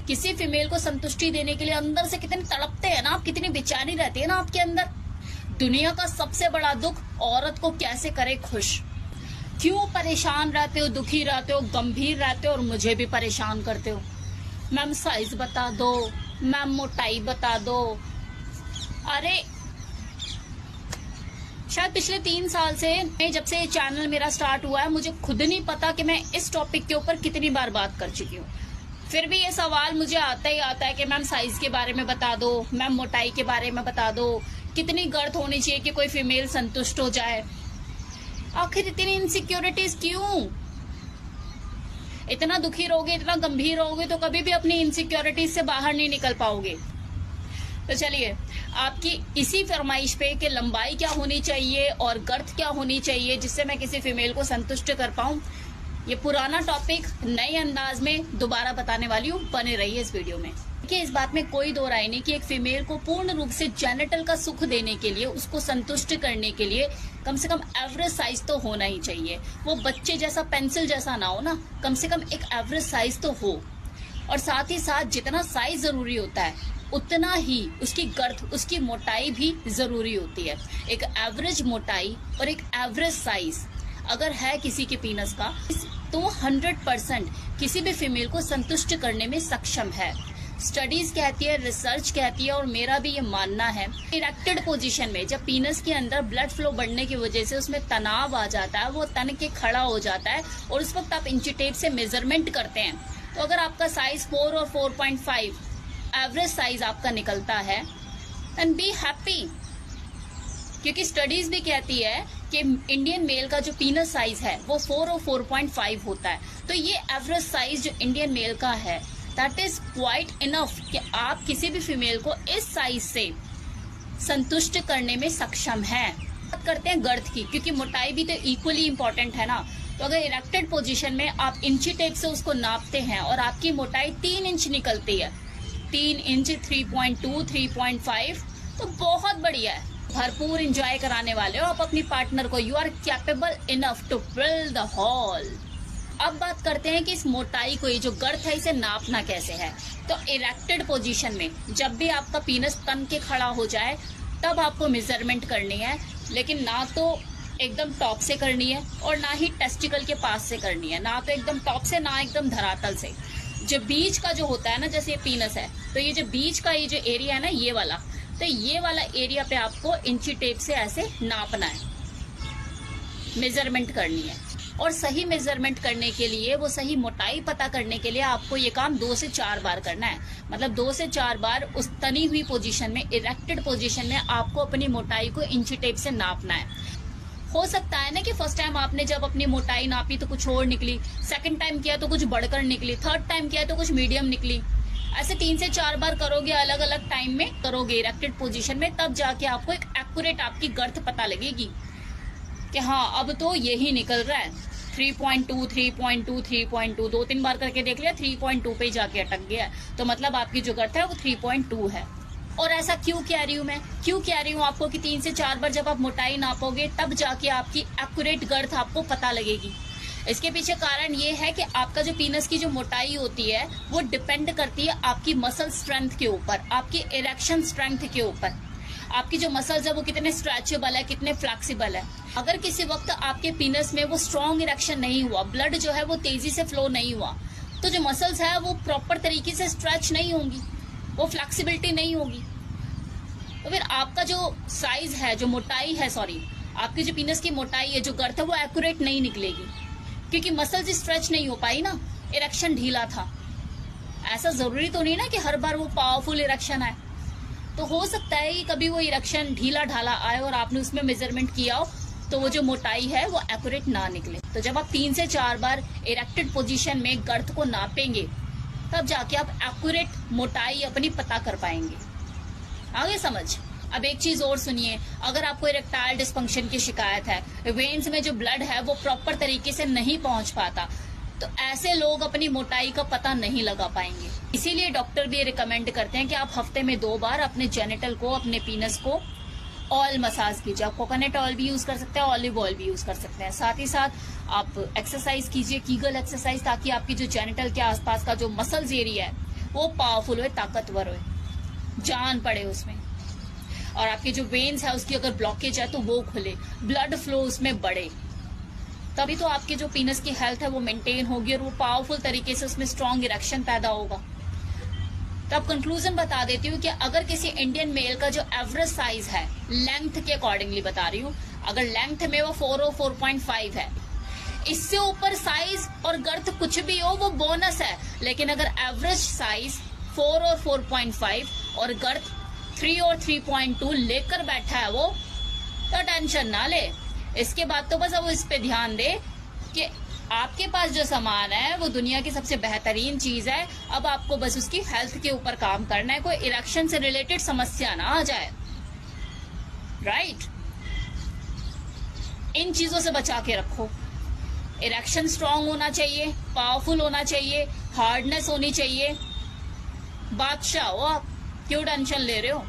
किसी फीमेल को संतुष्टि देने के लिए अंदर से कितने तड़पते हैं ना आप, कितनी बेचैनी रहती है ना आपके अंदर। दुनिया का सबसे बड़ा दुख औरत को कैसे करे खुश। क्यों परेशान रहते हो, दुखी रहते हो, गंभीर रहते हो और मुझे भी परेशान करते हो। मैम साइज बता दो, मैम मोटाई बता दो। अरे शायद पिछले 3 साल से जब से ये चैनल मेरा स्टार्ट हुआ है, मुझे खुद नहीं पता कि मैं इस टॉपिक के ऊपर कितनी बार बात कर चुकी हूँ। फिर भी ये सवाल मुझे आता ही आता है कि मैम साइज के बारे में बता दो, मैम मोटाई के बारे में बता दो, कितनी गर्थ होनी चाहिए कि कोई फीमेल संतुष्ट हो जाए। आखिर इतनी इनसिक्योरिटीज क्यों? इतना दुखी रहोगे, इतना गंभीर रहोगे तो कभी भी अपनी इनसिक्योरिटीज से बाहर नहीं निकल पाओगे। तो चलिए आपकी इसी फरमाइश पे कि लंबाई क्या होनी चाहिए और गर्थ क्या होनी चाहिए जिससे मैं किसी फीमेल को संतुष्ट कर पाऊं, ये पुराना टॉपिक नए अंदाज में दोबारा बताने वाली हूँ। बने रहिए इस वीडियो में। देखिए इस बात में कोई दो राय नहीं कि एक फीमेल को पूर्ण रूप से जेनिटल का सुख देने के लिए, उसको संतुष्ट करने के लिए कम से कम एवरेज साइज तो होना ही चाहिए। वो बच्चे जैसा, पेंसिल जैसा ना हो ना, कम से कम एक एवरेज साइज तो हो। और साथ ही साथ जितना साइज जरूरी होता है उतना ही उसकी गर्थ, उसकी मोटाई भी जरूरी होती है। एक एवरेज मोटाई और एक एवरेज साइज अगर है किसी के पीनस का तो 100% किसी भी फीमेल को संतुष्ट करने में सक्षम है। स्टडीज कहती है, रिसर्च कहती है और मेरा भी ये मानना है, इरेक्टेड पोजीशन में जब पीनस के अंदर ब्लड फ्लो बढ़ने की वजह से उसमें तनाव आ जाता है, वो तन के खड़ा हो जाता है और उस वक्त आप इंची टेप से मेजरमेंट करते हैं तो अगर आपका साइज 4 और 4.5 एवरेज साइज आपका निकलता है एंड बी हैप्पी। क्योंकि स्टडीज भी कहती है कि इंडियन मेल का जो पीनस साइज है वो 4 और 4.5 होता है। तो ये एवरेज साइज जो इंडियन मेल का है दैट इज क्वाइट इनफ कि आप किसी भी फीमेल को इस साइज से संतुष्ट करने में सक्षम है। बात करते हैं गर्थ की, क्योंकि मोटाई भी तो इक्वली इंपॉर्टेंट है ना। तो अगर इरेक्टेड पोजीशन में आप इंची टेप से उसको नापते हैं और आपकी मोटाई 3 इंच निकलती है, 3 इंच, 3.2, 3.5, तो बहुत बढ़िया है। भरपूर एंजॉय कराने वाले हो आप अपनी पार्टनर को। You are capable enough to fill the hall. अब बात करते हैं कि इस मोटाई को, ये जो गर्थ है, इसे नापना कैसे है। तो इरेक्टेड पोजीशन में जब भी आपका पीनस तन के खड़ा हो जाए तब आपको मेजरमेंट करनी है, लेकिन ना तो एकदम टॉप से करनी है और ना ही टेस्टिकल के पास से करनी है, ना तो एकदम टॉप से ना एकदम धरातल से। जो बीच का जो होता है ना, जैसे ये पीनस है तो ये जो बीच का ये जो एरिया है ना, ये वाला, तो ये वाला एरिया पे आपको इंची टेप से ऐसे नापना है, मेजरमेंट करनी है। और सही मेजरमेंट करने के लिए, वो सही मोटाई पता करने के लिए आपको ये काम 2 से 4 बार करना है। मतलब 2 से 4 बार उस तनी हुई पोजीशन में, इरेक्टेड पोजीशन में आपको अपनी मोटाई को इंची टेप से नापना है। हो सकता है ना कि फर्स्ट टाइम आपने जब अपनी मोटाई नापी तो कुछ और निकली, सेकंड टाइम किया तो कुछ बढ़कर निकली, थर्ड टाइम किया तो कुछ मीडियम निकली। ऐसे 3 से 4 बार करोगे, अलग अलग टाइम में करोगे इरेक्टेड पोजीशन में, तब जाके आपको एक एक्यूरेट आपकी गर्थ पता लगेगी कि हाँ अब तो यही निकल रहा है। 3.2, 3.2, 3.2 2-3 बार करके देख लिया, 3.2 पे जाके अटक गया, तो मतलब आपकी जो गर्थ है वो 3.2 है। और ऐसा क्यों कह रही हूँ मैं, क्यों कह रही हूँ आपको कि 3 से 4 बार जब आप मोटाई नापोगे तब जाके आपकी एक्यूरेट गर्थ आपको पता लगेगी। इसके पीछे कारण ये है कि आपका जो पीनस की जो मोटाई होती है वो डिपेंड करती है आपकी मसल स्ट्रेंथ के ऊपर, आपकी इरेक्शन स्ट्रेंथ के ऊपर। आपकी जो मसल्स है वो कितने स्ट्रेचेबल है, कितने फ्लेक्सिबल है। अगर किसी वक्त आपके पीनस में वो स्ट्रॉन्ग इरेक्शन नहीं हुआ, ब्लड जो है वो तेजी से फ्लो नहीं हुआ, तो जो मसल्स है वो प्रॉपर तरीके से स्ट्रेच नहीं होंगी, वो फ्लेक्सिबिलिटी नहीं होगी। तो फिर आपका जो साइज है, जो मोटाई है, आपकी जो पीनस की मोटाई है, जो गर्थ है, वो एक्यूरेट नहीं निकलेगी, क्योंकि मसल्स स्ट्रेच नहीं हो पाई ना, इरेक्शन ढीला था। ऐसा जरूरी तो नहीं ना कि हर बार वो पावरफुल इरेक्शन आए। तो हो सकता है कि कभी वो इरेक्शन ढीला ढाला आए और आपने उसमें मेजरमेंट किया हो तो वो जो मोटाई है वो एक्यूरेट ना निकले। तो जब आप 3 से 4 बार इरेक्टेड पोजीशन में गर्थ को नापेंगे तब जाके आप एक्यूरेट मोटाई अपनी पता कर पाएंगे। आगे समझ। अब एक चीज और सुनिए, अगर आपको इरेक्टाइल डिस्फंक्शन की शिकायत है, वेन्स में जो ब्लड है वो प्रॉपर तरीके से नहीं पहुंच पाता, तो ऐसे लोग अपनी मोटाई का पता नहीं लगा पाएंगे। इसीलिए डॉक्टर भी रिकमेंड करते हैं कि आप हफ्ते में 2 बार अपने जेनिटल को, अपने पीनस को ऑयल मसाज कीजिए। आप कोकोनट ऑयल भी यूज कर सकते हैं, ऑलिव ऑयल भी यूज कर सकते हैं। साथ ही साथ आप एक्सरसाइज कीजिए, कीगल एक्सरसाइज, ताकि आपकी जो जेनिटल के आसपास का जो मसल्स एरिया है वो पावरफुल हो, ताकतवर हो, जान पड़े उसमें, और आपके जो वेन्स है उसकी अगर ब्लॉकेज है तो वो खुले, ब्लड फ्लो उसमें बढ़े, तभी तो आपके जो पीनस की हेल्थ है वो मेंटेन होगी और वो पावरफुल तरीके से उसमें स्ट्रॉन्ग इरेक्शन पैदा होगा। तो अब कंक्लूजन बता देती हूँ कि अगर किसी इंडियन मेल का जो एवरेज साइज है, लेंथ के अकॉर्डिंगली बता रही हूँ, अगर लेंथ में वो 4 और 4.5 है, इससे ऊपर साइज और गर्थ कुछ भी हो वो बोनस है, लेकिन अगर एवरेज साइज 4 और 4.5 और गर्थ 3 और 3.2 लेकर बैठा है वो, तो टेंशन ना ले। इसके बाद तो बस अब इस पे ध्यान दे कि आपके पास जो सामान है वो दुनिया की सबसे बेहतरीन चीज है, अब आपको बस उसकी हेल्थ के ऊपर काम करना है, कोई इरेक्शन से रिलेटेड समस्या ना आ जाए, राइट। इन चीजों से बचा के रखो। इरेक्शन स्ट्रांग होना चाहिए, पावरफुल होना चाहिए, हार्डनेस होनी चाहिए, बादशाह हो आप, क्यों टेंशन ले रहे हो।